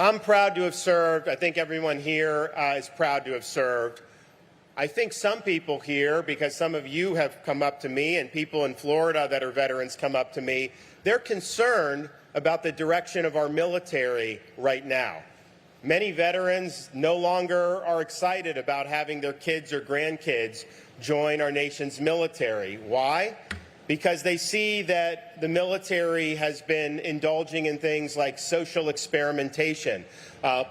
I'm proud to have served. I think everyone here is proud to have served. I think some people here, because some of you have come up to me and people in Florida that are veterans come up to me, they're concerned about the direction of our military right now. Many veterans no longer are excited about having their kids or grandkids join our nation's military. Why? Because they see that the military has been indulging in things like social experimentation,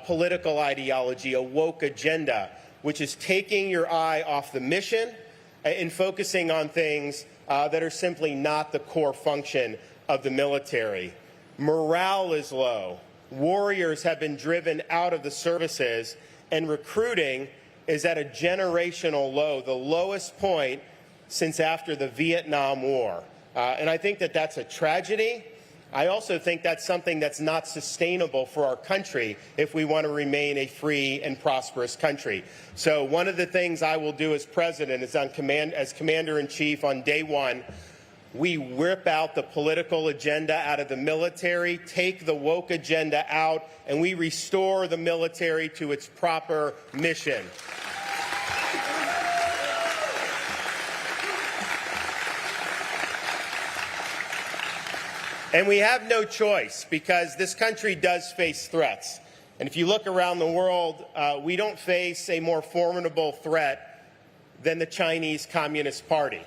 political ideology, a woke agenda, which is taking your eye off the mission and focusing on things that are simply not the core function of the military. Morale is low. Warriors have been driven out of the services, and recruiting is at a generational low, the lowest point since after the Vietnam War. And I think that that's a tragedy. I also think that's something that's not sustainable for our country if we want to remain a free and prosperous country. So one of the things I will do as president is as commander-in-chief on day one, we rip out the political agenda out of the military, take the woke agenda out, and we restore the military to its proper mission. And we have no choice, because this country does face threats. And if you look around the world, we don't face a more formidable threat than the Chinese Communist Party.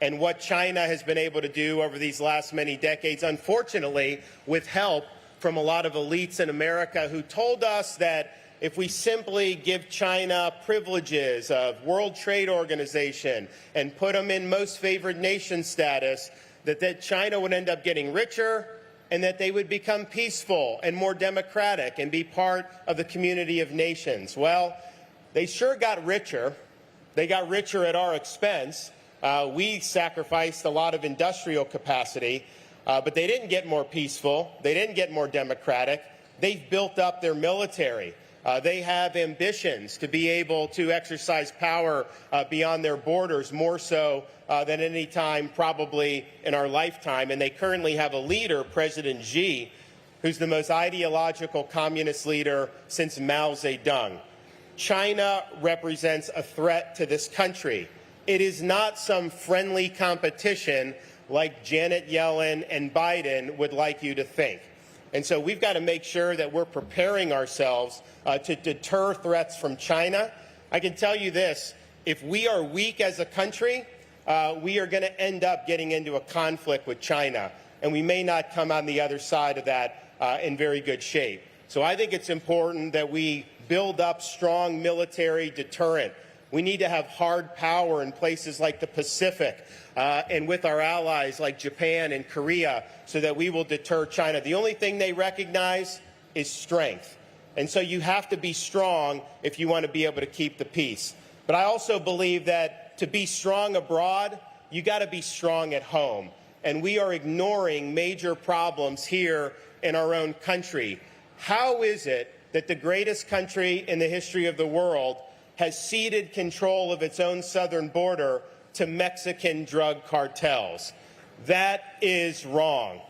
And what China has been able to do over these last many decades, unfortunately, with help from a lot of elites in America who told us that if we simply give China privileges of World Trade Organization and put them in most favored nation status, that China would end up getting richer and that they would become peaceful and more democratic and be part of the community of nations. Well, they sure got richer. They got richer at our expense. We sacrificed a lot of industrial capacity, but they didn't get more peaceful. They didn't get more democratic. They've built up their military. They have ambitions to be able to exercise power beyond their borders, more so than any time probably in our lifetime. And they currently have a leader, President Xi, who's the most ideological communist leader since Mao Zedong. China represents a threat to this country. It is not some friendly competition like Janet Yellen and Biden would like you to think. And so we've got to make sure that we're preparing ourselves to deter threats from China. I can tell you this, if we are weak as a country, we are going to end up getting into a conflict with China, and we may not come on the other side of that in very good shape. So I think it's important that we build up strong military deterrent. We need to have hard power in places like the Pacific and with our allies like Japan and Korea so that we will deter China. The only thing they recognize is strength. And so you have to be strong if you want to be able to keep the peace. But I also believe that to be strong abroad, you got to be strong at home. And we are ignoring major problems here in our own country. How is it that the greatest country in the history of the world has ceded control of its own southern border to Mexican drug cartels? That is wrong,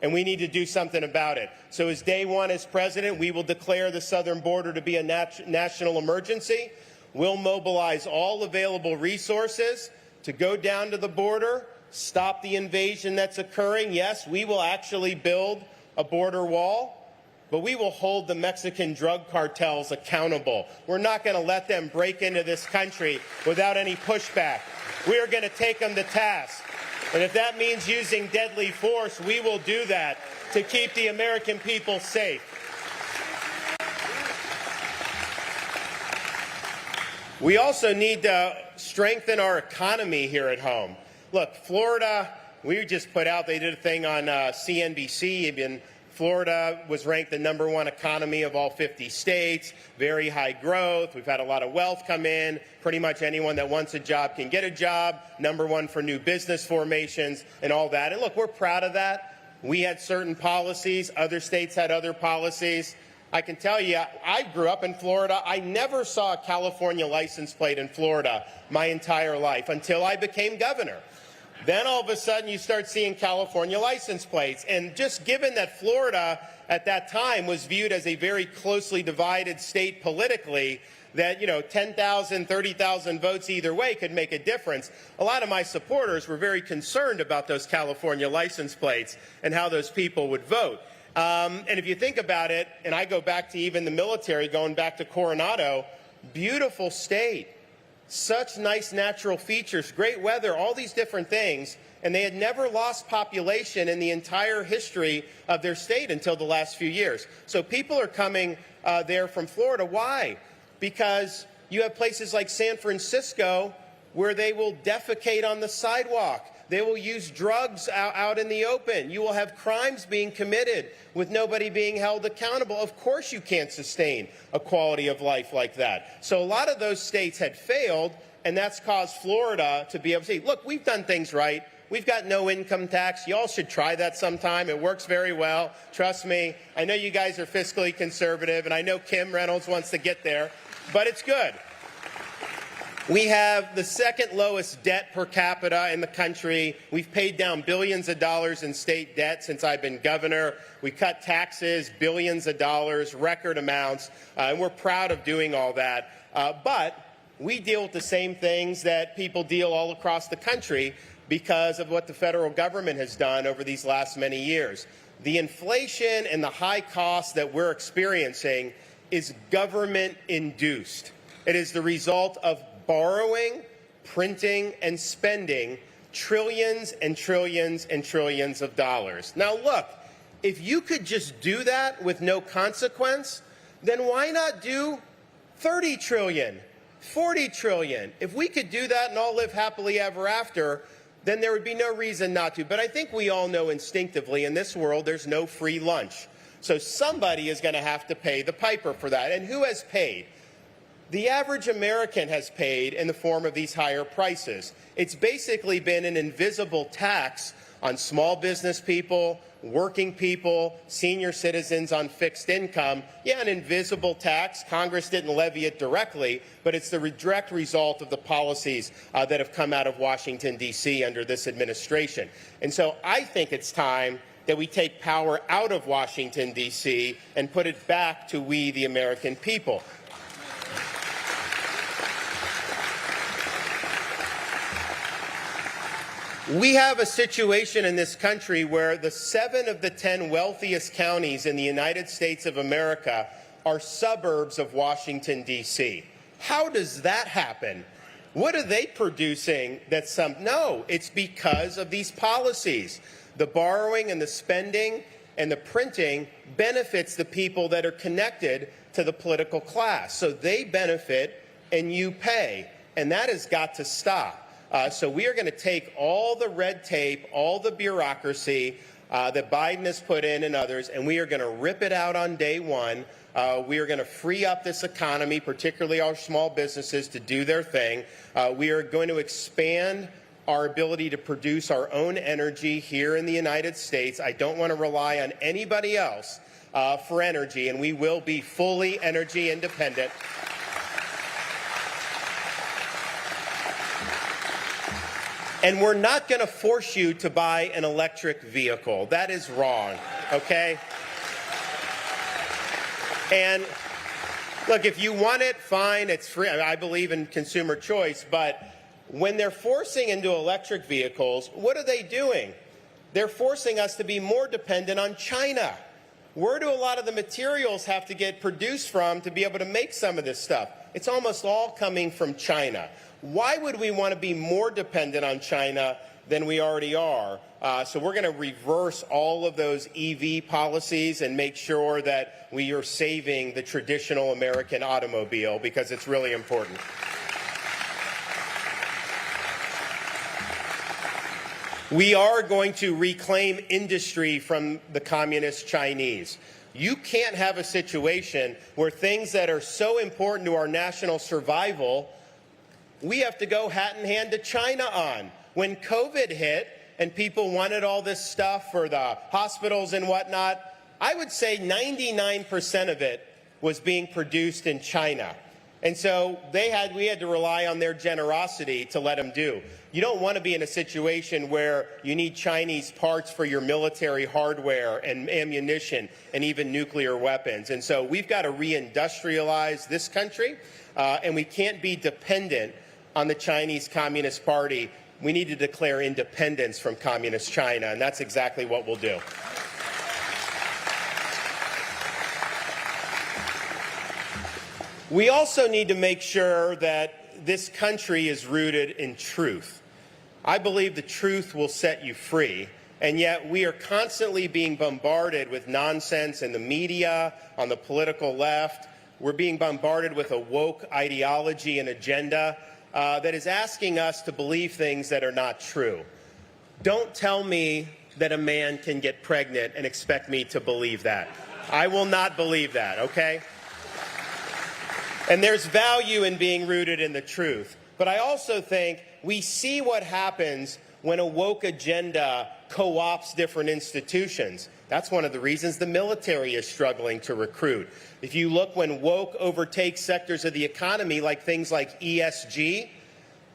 and we need to do something about it. So as day one as president, we will declare the southern border to be a national emergency. We'll mobilize all available resources to go down to the border, stop the invasion that's occurring. Yes, we will actually build a border wall, but we will hold the Mexican drug cartels accountable. We're not going to let them break into this country without any pushback. We are going to take them to task. And if that means using deadly force, we will do that to keep the American people safe. We also need to strengthen our economy here at home. Look, Florida, we just put out, they did a thing on CNBC, and Florida was ranked the #1 economy of all 50 states, very high growth. We've had a lot of wealth come in. Pretty much anyone that wants a job can get a job, #1 for new business formations and all that. And look, we're proud of that. We had certain policies. Other states had other policies. I can tell you, I grew up in Florida. I never saw a California license plate in Florida my entire life until I became governor. Then all of a sudden you start seeing California license plates. And just given that Florida at that time was viewed as a very closely divided state politically, that, 10,000, 30,000 votes either way could make a difference. A lot of my supporters were very concerned about those California license plates and how those people would vote. And if you think about it, and I go back to even the military, going back to Coronado, beautiful state, such nice natural features, great weather, all these different things, and they had never lost population in the entire history of their state until the last few years. So people are coming there from Florida. Why? Because you have places like San Francisco where they will defecate on the sidewalk. They will use drugs out in the open. You will have crimes being committed with nobody being held accountable. Of course you can't sustain a quality of life like that. So a lot of those states had failed, and that's caused Florida to be able to say, look, we've done things right. We've got no income tax. You all should try that sometime. It works very well. Trust me. I know you guys are fiscally conservative, and I know Kim Reynolds wants to get there, but it's good. We have the second lowest debt per capita in the country. We've paid down billions of dollars in state debt since I've been governor. We cut taxes, billions of dollars, record amounts, and we're proud of doing all that. But we deal with the same things that people deal all across the country because of what the federal government has done over these last many years. The inflation and the high costs that we're experiencing is government-induced. It is the result of borrowing, printing, and spending trillions and trillions and trillions of dollars. Now look, if you could just do that with no consequence, then why not do 30 trillion, 40 trillion? If we could do that and all live happily ever after, then there would be no reason not to. But I think we all know instinctively in this world there's no free lunch. So somebody is going to have to pay the piper for that. And who has paid? The average American has paid in the form of these higher prices. It's basically been an invisible tax on small business people, working people, senior citizens on fixed income. Yeah, an invisible tax. Congress didn't levy it directly, but it's the direct result of the policies that have come out of Washington, D.C. under this administration. And so I think it's time that we take power out of Washington, D.C. and put it back to we, the American people. We have a situation in this country where the 7 of the 10 wealthiest counties in the United States of America are suburbs of Washington, D.C. How does that happen? What are they producing that's no, it's because of these policies. The borrowing and the spending and the printing benefits the people that are connected to the political class. So they benefit and you pay, and that has got to stop. So we are going to take all the red tape, all the bureaucracy that Biden has put in and others, and we are going to rip it out on day one. We are going to free up this economy, particularly our small businesses, to do their thing. We are going to expand our ability to produce our own energy here in the United States. I don't want to rely on anybody else for energy, and we will be fully energy independent. And we're not going to force you to buy an electric vehicle. That is wrong, okay? And look, if you want it, fine, it's free. I believe in consumer choice, but when they're forcing into electric vehicles, what are they doing? They're forcing us to be more dependent on China. Where do a lot of the materials have to get produced from to be able to make some of this stuff? It's almost all coming from China. Why would we want to be more dependent on China than we already are? So we're going to reverse all of those EV policies and make sure that we are saving the traditional American automobile, because it's really important. We are going to reclaim industry from the communist Chinese. You can't have a situation where things that are so important to our national survival, we have to go hat in hand to China on. When COVID hit and people wanted all this stuff for the hospitals and whatnot, I would say 99% of it was being produced in China. And so we had to rely on their generosity to let them do. You don't want to be in a situation where you need Chinese parts for your military hardware and ammunition and even nuclear weapons. And so we've got to reindustrialize this country, and we can't be dependent on the Chinese Communist Party. We need to declare independence from Communist China, and that's exactly what we'll do. We also need to make sure that this country is rooted in truth. I believe the truth will set you free, and yet we are constantly being bombarded with nonsense in the media, on the political left. We're being bombarded with a woke ideology and agenda that is asking us to believe things that are not true. Don't tell me that a man can get pregnant and expect me to believe that. I will not believe that, okay? And there's value in being rooted in the truth. But I also think we see what happens when a woke agenda co-opts different institutions. That's one of the reasons the military is struggling to recruit. If you look when woke overtakes sectors of the economy, like things like ESG,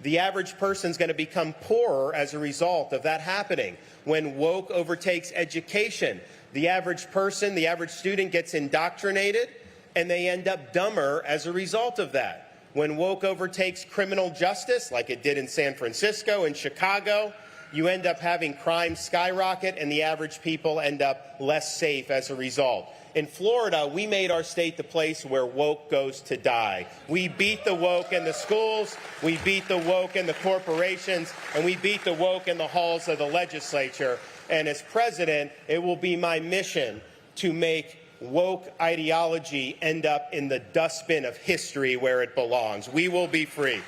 the average person's going to become poorer as a result of that happening. When woke overtakes education, the average person, the average student gets indoctrinated, and they end up dumber as a result of that. When woke overtakes criminal justice, like it did in San Francisco and Chicago, you end up having crime skyrocket, and the average people end up less safe as a result. In Florida, we made our state the place where woke goes to die. We beat the woke in the schools, we beat the woke in the corporations, and we beat the woke in the halls of the legislature. And as president, it will be my mission to make woke ideology end up in the dustbin of history where it belongs. We will be free.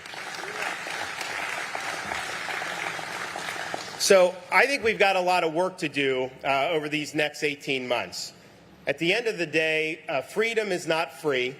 So I think we've got a lot of work to do over these next 18 months. At the end of the day, freedom is not free.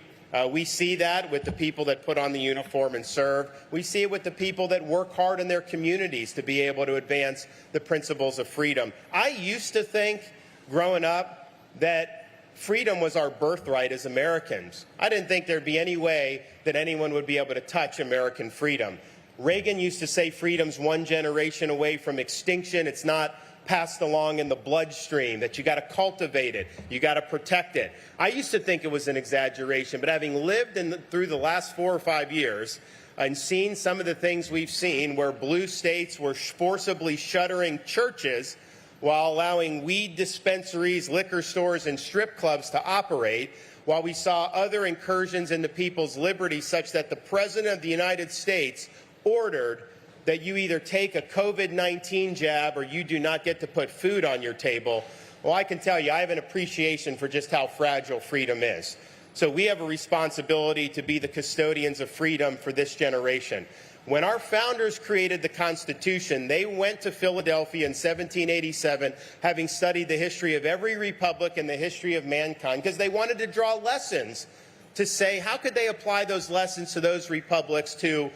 We see that with the people that put on the uniform and serve. We see it with the people that work hard in their communities to be able to advance the principles of freedom. I used to think, growing up, that freedom was our birthright as Americans. I didn't think there'd be any way that anyone would be able to touch American freedom. Reagan used to say freedom's one generation away from extinction. It's not passed along in the bloodstream, that you got to cultivate it, you got to protect it. I used to think it was an exaggeration, but having lived through the last 4 or 5 years and seen some of the things we've seen where blue states were forcibly shuttering churches while allowing weed dispensaries, liquor stores, and strip clubs to operate, while we saw other incursions into people's liberty such that the President of the United States ordered that you either take a COVID-19 jab or you do not get to put food on your table. Well, I can tell you, I have an appreciation for just how fragile freedom is. So we have a responsibility to be the custodians of freedom for this generation. When our founders created the Constitution, they went to Philadelphia in 1787, having studied the history of every republic and the history of mankind, because they wanted to draw lessons to say, how could they apply those lessons to those republics to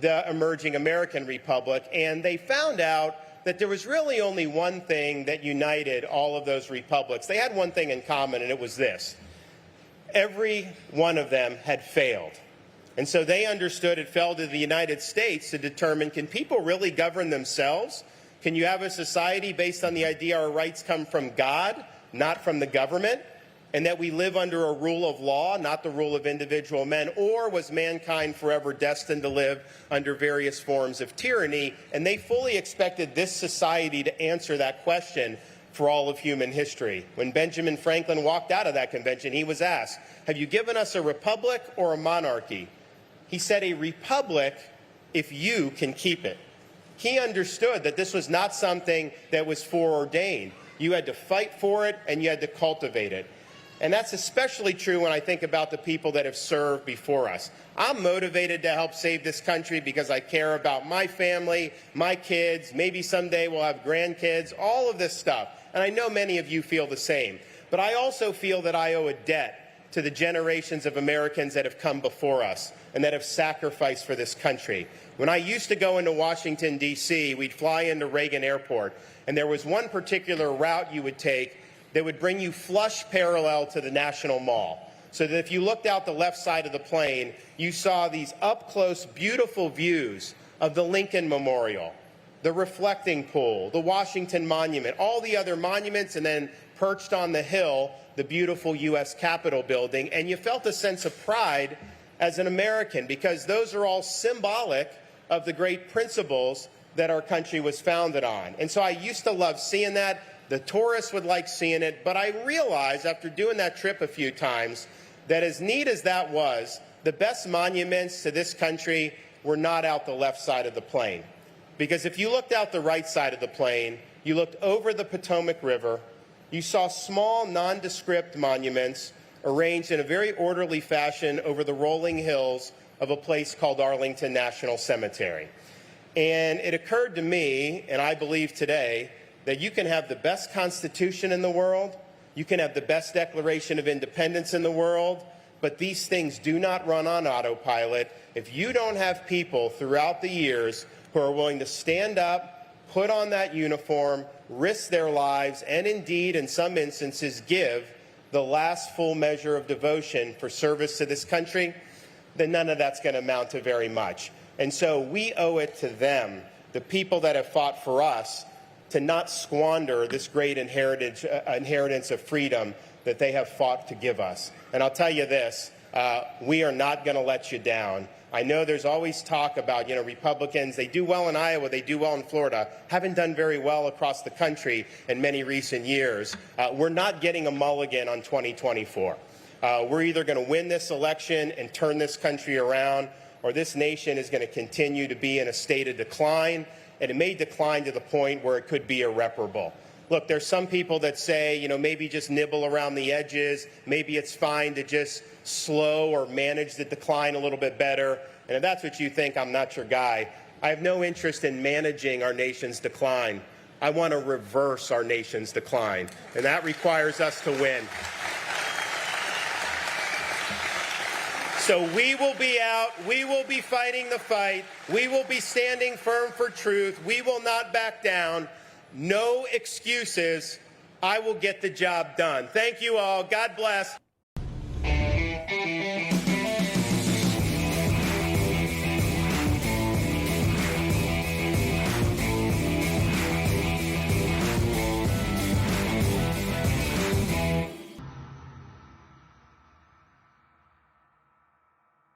the emerging American republic? And they found out that there was really only one thing that united all of those republics. They had one thing in common, and it was this. Every one of them had failed. And so they understood it fell to the United States to determine, can people really govern themselves? Can you have a society based on the idea our rights come from God, not from the government? And that we live under a rule of law, not the rule of individual men? Or was mankind forever destined to live under various forms of tyranny? And they fully expected this society to answer that question for all of human history. When Benjamin Franklin walked out of that convention, he was asked, have you given us a republic or a monarchy? He said, a republic if you can keep it. He understood that this was not something that was foreordained. You had to fight for it, and you had to cultivate it. And that's especially true when I think about the people that have served before us. I'm motivated to help save this country because I care about my family, my kids, maybe someday we'll have grandkids, all of this stuff. And I know many of you feel the same. But I also feel that I owe a debt to the generations of Americans that have come before us and that have sacrificed for this country. When I used to go into Washington, D.C., we'd fly into Reagan Airport, and there was one particular route you would take that would bring you flush parallel to the National Mall. so that if you looked out the left side of the plane, you saw these up-close, beautiful views of the Lincoln Memorial, the reflecting pool, the Washington Monument, all the other monuments, and then perched on the hill, the beautiful U.S. Capitol building. And you felt a sense of pride as an American, because those are all symbolic of the great principles that our country was founded on. And so I used to love seeing that. The tourists would like seeing it. But I realized after doing that trip a few times that as neat as that was, the best monuments to this country were not out the left side of the plane. Because if you looked out the right side of the plane, you looked over the Potomac River, you saw small, nondescript monuments arranged in a very orderly fashion over the rolling hills of a place called Arlington National Cemetery. And it occurred to me, and I believe today, that you can have the best Constitution in the world, you can have the best Declaration of Independence in the world, but these things do not run on autopilot if you don't have people throughout the years who are willing to stand up, put on that uniform, risk their lives, and indeed, in some instances, give the last full measure of devotion for service to this country. Then none of that's going to amount to very much. And so we owe it to them, the people that have fought for us, to not squander this great inheritance of freedom that they have fought to give us. And I'll tell you this, we are not going to let you down. I know there's always talk about, Republicans, they do well in Iowa, they do well in Florida, haven't done very well across the country in many recent years. We're not getting a mulligan on 2024. We're either going to win this election and turn this country around, or this nation is going to continue to be in a state of decline, and it may decline to the point where it could be irreparable. Look, there's some people that say, maybe just nibble around the edges, maybe it's fine to just slow or manage the decline a little bit better. And if that's what you think, I'm not your guy. I have no interest in managing our nation's decline. I want to reverse our nation's decline, and that requires us to win. So we will be out, we will be fighting the fight, we will be standing firm for truth, we will not back down. No excuses. I will get the job done. Thank you all. God bless.